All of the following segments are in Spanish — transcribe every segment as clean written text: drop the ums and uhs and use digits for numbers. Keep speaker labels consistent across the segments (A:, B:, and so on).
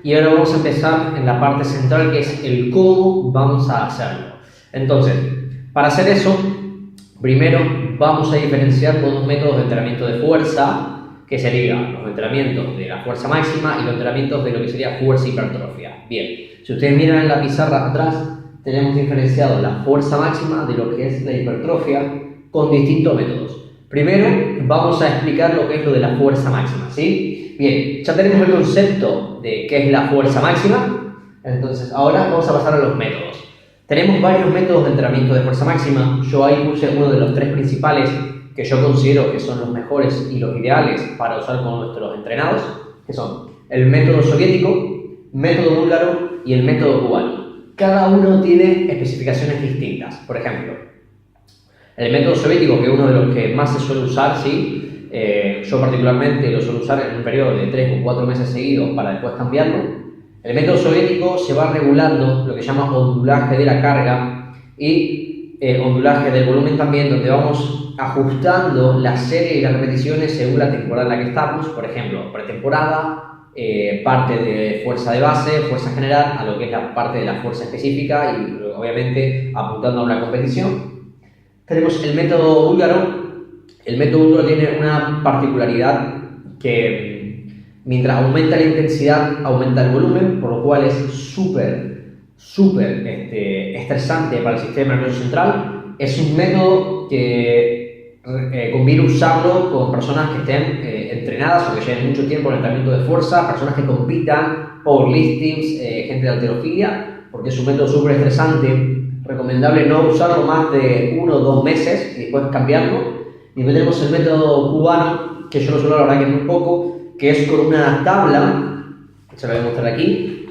A: y ahora vamos a empezar en la parte central, que es el cómo vamos a hacerlo. Entonces, para hacer eso, primero vamos a diferenciar con dos métodos de entrenamiento de fuerza, que serían los entrenamientos de la fuerza máxima y los entrenamientos de lo que sería fuerza y hipertrofia. Bien, si ustedes miran en la pizarra atrás, tenemos diferenciado la fuerza máxima de lo que es la hipertrofia con distintos métodos. Primero vamos a explicar lo que es lo de la fuerza máxima, ¿sí? Bien, ya tenemos el concepto de qué es la fuerza máxima, entonces ahora vamos a pasar a los métodos. Tenemos varios métodos de entrenamiento de fuerza máxima. Yo ahí puse uno de los tres principales que yo considero que son los mejores y los ideales para usar con nuestros entrenados, que son el método soviético, método búlgaro y el método cubano. Cada uno tiene especificaciones distintas. Por ejemplo, el método soviético, que es uno de los que más se suele usar, ¿sí? Yo particularmente lo suelo usar en un periodo de 3 o 4 meses seguidos para después cambiarlo. El método soviético se va regulando lo que se llama ondulaje de la carga y ondulaje del volumen también, donde vamos ajustando la serie y las repeticiones según la temporada en la que estamos. Por ejemplo, pretemporada, parte de fuerza de base, fuerza general, a lo que es la parte de la fuerza específica y obviamente apuntando a una competición. Tenemos el método búlgaro. El método búlgaro tiene una particularidad que mientras aumenta la intensidad, aumenta el volumen, por lo cual es súper estresante para el sistema nervioso central. Es un método que conviene usarlo con personas que estén entrenadas o que lleven mucho tiempo en el entrenamiento de fuerza, personas que compitan, powerliftings, gente de halterofilia, porque es un método súper estresante. Recomendable no usarlo más de 1 o 2 meses y después cambiarlo. Y después tenemos el método cubano, que yo lo suelo hablar aquí muy poco, que es con una tabla, se lo voy a mostrar aquí,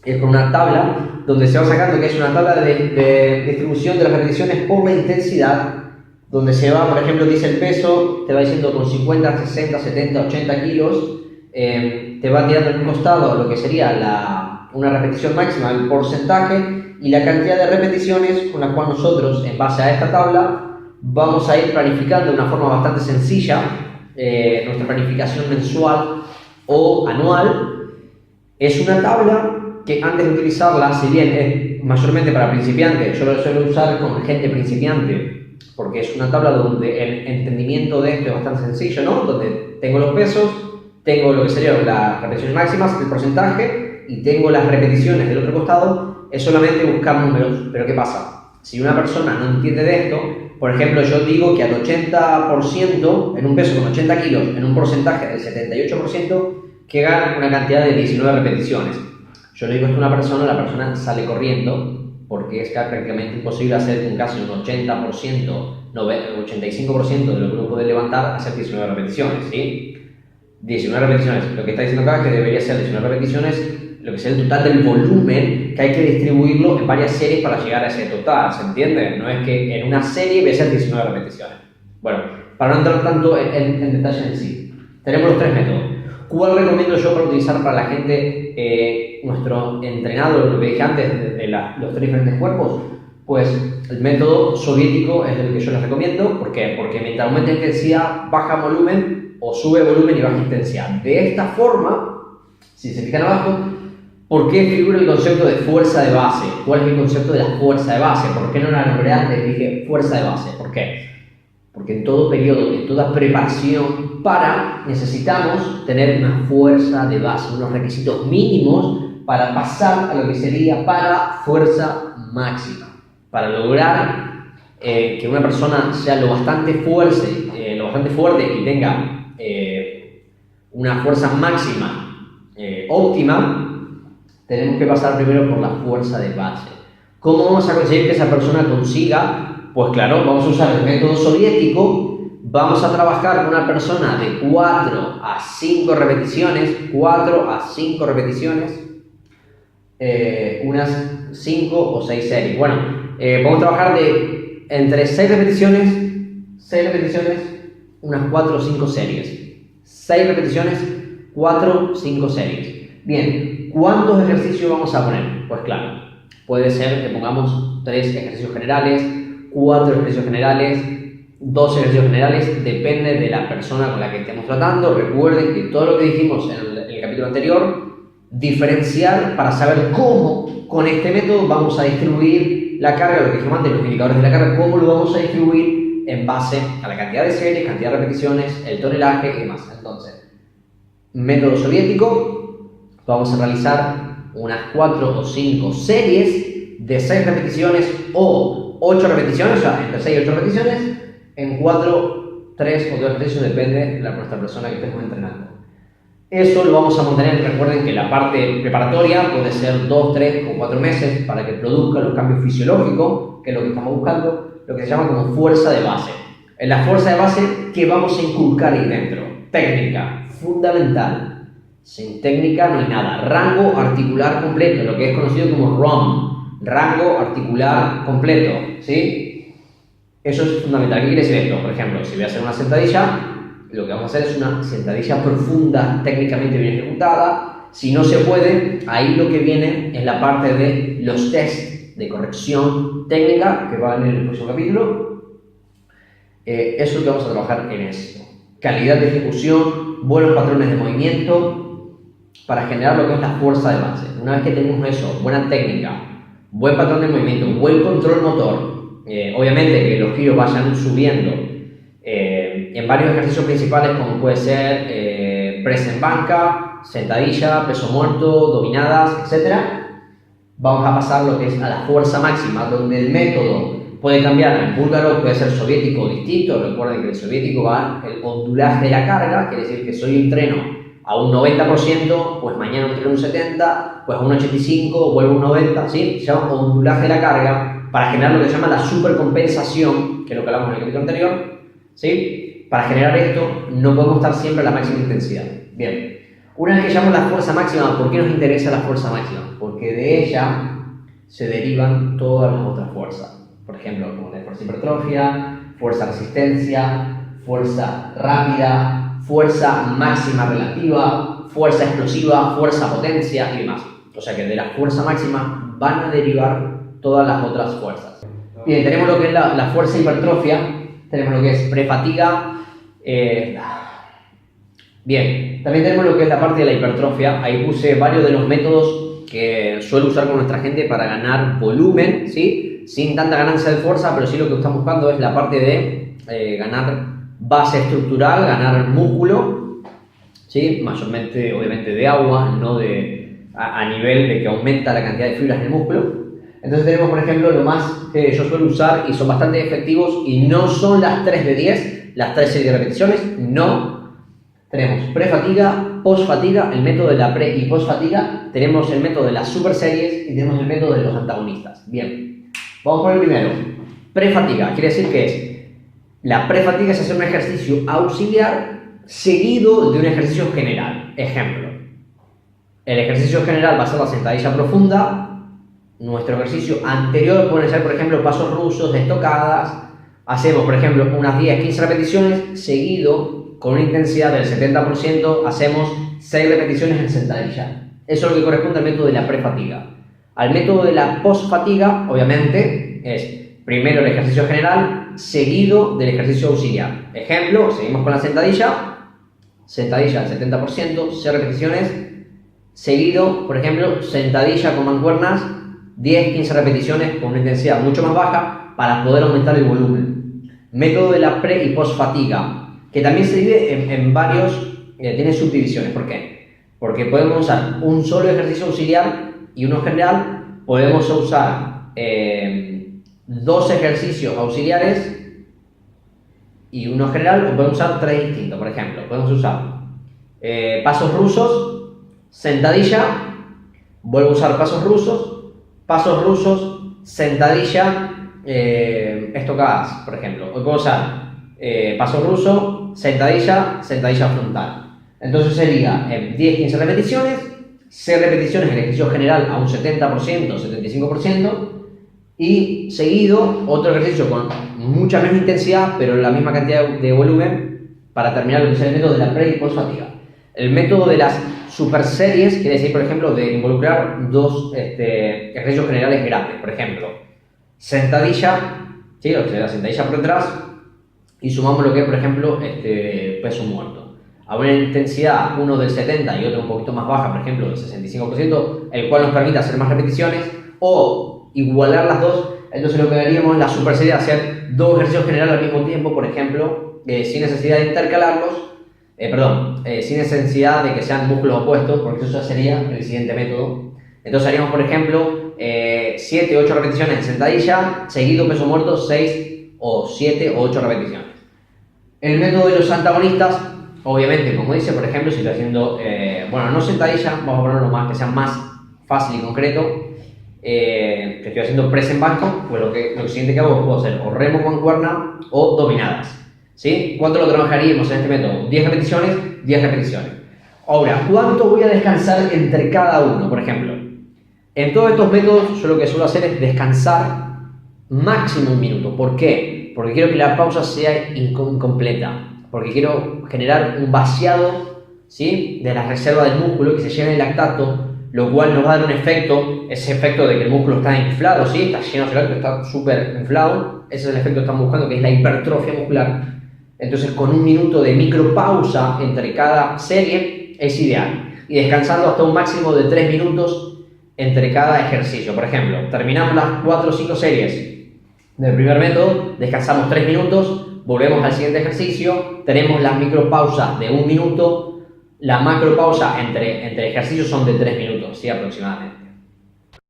A: es con una tabla donde se va sacando, que es una tabla de distribución de las repeticiones por la intensidad, donde se va, por ejemplo, dice el peso, te va diciendo con 50, 60, 70, 80 kilos, te va tirando en un costado lo que sería una repetición máxima, el porcentaje, y la cantidad de repeticiones con las cuales nosotros, en base a esta tabla, vamos a ir planificando de una forma bastante sencilla nuestra planificación mensual o anual. Es una tabla que antes de utilizarla, si bien es mayormente para principiantes, yo lo suelo usar con gente principiante, porque es una tabla donde el entendimiento de esto es bastante sencillo, ¿no? Donde tengo los pesos, tengo lo que serían las repeticiones máximas, el porcentaje, y tengo las repeticiones del otro costado. Es solamente buscar números, pero ¿qué pasa? Si una persona no entiende de esto, por ejemplo, yo digo que al 80%, en un peso con 80 kilos, en un porcentaje del 78%, que gana una cantidad de 19 repeticiones. Yo le digo esto a una persona, la persona sale corriendo, porque es prácticamente imposible hacer un casi un 80%, 85% de lo que uno puede levantar, hacer 19 repeticiones, ¿sí? 19 repeticiones, lo que está diciendo acá es que debería ser 19 repeticiones, lo que sea el total del volumen, que hay que distribuirlo en varias series para llegar a ese total, ¿se entiende? No es que en una serie voy a hacer 19 repeticiones. Bueno, para no entrar tanto en detalle en sí, tenemos los tres métodos. ¿Cuál recomiendo yo para utilizar para la gente, nuestro entrenado, lo que dije antes, de los tres diferentes cuerpos? Pues el método soviético es el que yo les recomiendo. ¿Por qué? Porque mientras aumenta intensidad, baja volumen, o sube volumen y baja intensidad. De esta forma, si se fijan abajo, ¿por qué figura el concepto de fuerza de base? ¿Cuál es el concepto de la fuerza de base? ¿Por qué no la nombré antes? Dije fuerza de base. ¿Por qué? Porque en todo periodo, en toda preparación necesitamos tener una fuerza de base, unos requisitos mínimos para pasar a lo que sería para fuerza máxima. Para lograr que una persona sea lo bastante fuerte y tenga una fuerza máxima óptima, tenemos que pasar primero por la fuerza de base. ¿Cómo vamos a conseguir que esa persona consiga? Pues claro, vamos a usar el método soviético. Vamos a trabajar con una persona de 4 a 5 repeticiones, unas 5 o 6 series. Bueno, vamos a trabajar de entre 6 repeticiones, unas 4 o 5 series. 6 repeticiones, 4 o 5 series. Bien, ¿cuántos ejercicios vamos a poner? Pues claro, puede ser que pongamos 3 ejercicios generales, 4 ejercicios generales, 2 ejercicios generales, depende de la persona con la que estemos tratando. Recuerden que todo lo que dijimos en el capítulo anterior diferenciar para saber cómo con este método vamos a distribuir la carga, lo que dije antes, los indicadores de la carga, cómo lo vamos a distribuir en base a la cantidad de series, cantidad de repeticiones, el tonelaje y demás. Entonces, método soviético, vamos a realizar unas 4 o 5 series de 6 repeticiones o 8 repeticiones, o sea, entre 6 y 8 repeticiones, en 4, 3 o 2 ejercicios, depende de nuestra persona que estemos entrenando. Eso lo vamos a mantener, recuerden que la parte preparatoria puede ser 2, 3 o 4 meses para que produzca los cambios fisiológicos, que es lo que estamos buscando, lo que se llama como fuerza de base. En la fuerza de base, ¿qué vamos a inculcar ahí dentro? Técnica, fundamental. Sin técnica no hay nada. Rango articular completo, lo que es conocido como ROM, rango articular completo, ¿sí? Eso es fundamental. ¿Qué quiere decir esto? Por ejemplo, si voy a hacer una sentadilla, lo que vamos a hacer es una sentadilla profunda, técnicamente bien ejecutada. Si no se puede, ahí lo que viene es la parte de los tests de corrección técnica, que va en el próximo capítulo. Eso es lo que vamos a trabajar en esto. Calidad de ejecución, buenos patrones de movimiento, para generar lo que es la fuerza de base. Una vez que tenemos eso, buena técnica, buen patrón de movimiento, buen control motor, obviamente que los giros vayan subiendo en varios ejercicios principales, como puede ser press en banca, sentadilla, peso muerto, dominadas, etc. Vamos a pasar lo que es a la fuerza máxima, donde el método puede cambiar. En búlgaro puede ser soviético o distinto. Recuerden que el soviético va el ondulaje de la carga, quiere decir que si hoy entreno a un 90%, pues mañana entreno un 70%, pues a un 85%, vuelvo a un 90%, ¿sí? Se llama ondulaje de la carga para generar lo que se llama la supercompensación, que es lo que hablamos en el capítulo anterior, ¿sí? Para generar esto no podemos estar siempre a la máxima intensidad. Bien, una vez que llamamos la fuerza máxima, ¿por qué nos interesa la fuerza máxima? Porque de ella se derivan todas las otras fuerzas. Por ejemplo, como de fuerza hipertrofia, fuerza resistencia, fuerza rápida, fuerza máxima relativa, fuerza explosiva, fuerza potencia y demás. O sea que de la fuerza máxima van a derivar todas las otras fuerzas. Bien, tenemos lo que es la fuerza hipertrofia, tenemos lo que es prefatiga. Bien, también tenemos lo que es la parte de la hipertrofia. Ahí puse varios de los métodos que suelo usar con nuestra gente para ganar volumen, ¿sí? Sin tanta ganancia de fuerza, pero sí lo que estamos buscando es la parte de ganar base estructural, ganar músculo, ¿sí? Mayormente, obviamente, de agua, no a nivel de que aumenta la cantidad de fibras del músculo. Entonces tenemos, por ejemplo, lo más que yo suelo usar y son bastante efectivos y no son las 3 de 10, las 3 series de repeticiones, no. Tenemos prefatiga, posfatiga, el método de la pre y posfatiga, tenemos el método de las super series y tenemos el método de los antagonistas. Bien, vamos por el primero. Prefatiga, quiere decir que es la prefatiga es hacer un ejercicio auxiliar seguido de un ejercicio general. Ejemplo, el ejercicio general va a ser la sentadilla profunda. Nuestro ejercicio anterior puede ser, por ejemplo, pasos rusos, estocadas. Hacemos, por ejemplo, unas 10-15 repeticiones seguido con una intensidad del 70%, hacemos 6 repeticiones en sentadilla. Eso es lo que corresponde al método de la prefatiga. Al método de la posfatiga, obviamente, es primero el ejercicio general seguido del ejercicio auxiliar. Ejemplo, seguimos con la sentadilla al 70%, 6 repeticiones, seguido, por ejemplo, sentadilla con mancuernas, 10-15 repeticiones con una intensidad mucho más baja para poder aumentar el volumen. Método de la pre y posfatiga, que también se divide en varios, tiene subdivisiones. ¿Por qué? Porque podemos usar un solo ejercicio auxiliar y uno general, podemos usar 2 ejercicios auxiliares y uno general, o podemos usar 3 distintos. Por ejemplo, podemos usar pasos rusos, sentadilla, vuelvo a usar pasos rusos, sentadilla, estocadas, por ejemplo. Hoy puedo usar paso ruso, sentadilla frontal. Entonces sería 10-15 repeticiones, 6 repeticiones en ejercicio general a un 70%, 75%, y seguido otro ejercicio con mucha menos intensidad, pero la misma cantidad de volumen para terminar lo que es el método de la pre y post fatiga. El método de las super series quiere decir, por ejemplo, de involucrar 2 ejercicios generales grandes. Por ejemplo, sentadilla, ¿sí? O sea, la sentadilla por detrás, y sumamos lo que es, por ejemplo, peso muerto. a una intensidad, uno del 70 y otro un poquito más baja, por ejemplo, del 65%, el cual nos permite hacer más repeticiones, o igualar las dos. Entonces lo que haríamos la super serie de hacer 2 ejercicios generales al mismo tiempo, por ejemplo, sin necesidad de intercalarlos, sin necesidad de que sean músculos opuestos, porque eso ya sería el siguiente método. Entonces haríamos, por ejemplo, 7 o 8 repeticiones en sentadilla, seguido peso muerto, 6 o 7 o 8 repeticiones. El método de los antagonistas, obviamente, como dice, por ejemplo, si estoy haciendo, no sentadilla, vamos a ponerlo más que sea más fácil y concreto. Que estoy haciendo press en banco, pues lo siguiente que hago es puedo hacer o remo con cuerna o dominadas, ¿sí? ¿Cuánto lo trabajaríamos en este método? 10 repeticiones, 10 repeticiones. Ahora, ¿cuánto voy a descansar entre cada uno? Por ejemplo, en todos estos métodos yo lo que suelo hacer es descansar máximo 1 minuto. ¿Por qué? Porque quiero que la pausa sea incompleta, porque quiero generar un vaciado, ¿sí?, de la reserva del músculo, que se llene el lactato, lo cual nos va a dar un efecto, ese efecto de que el músculo está inflado, ¿sí? Está lleno de lactato, está súper inflado, ese es el efecto que estamos buscando, que es la hipertrofia muscular. Entonces, con 1 minuto de micropausa entre cada serie es ideal, y descansando hasta un máximo de 3 minutos entre cada ejercicio. Por ejemplo, terminamos las 4 o 5 series del primer método, descansamos 3 minutos, volvemos al siguiente ejercicio, tenemos las micropausas de 1 minuto, la macropausa entre ejercicios son de 3 minutos, ¿sí? Aproximadamente.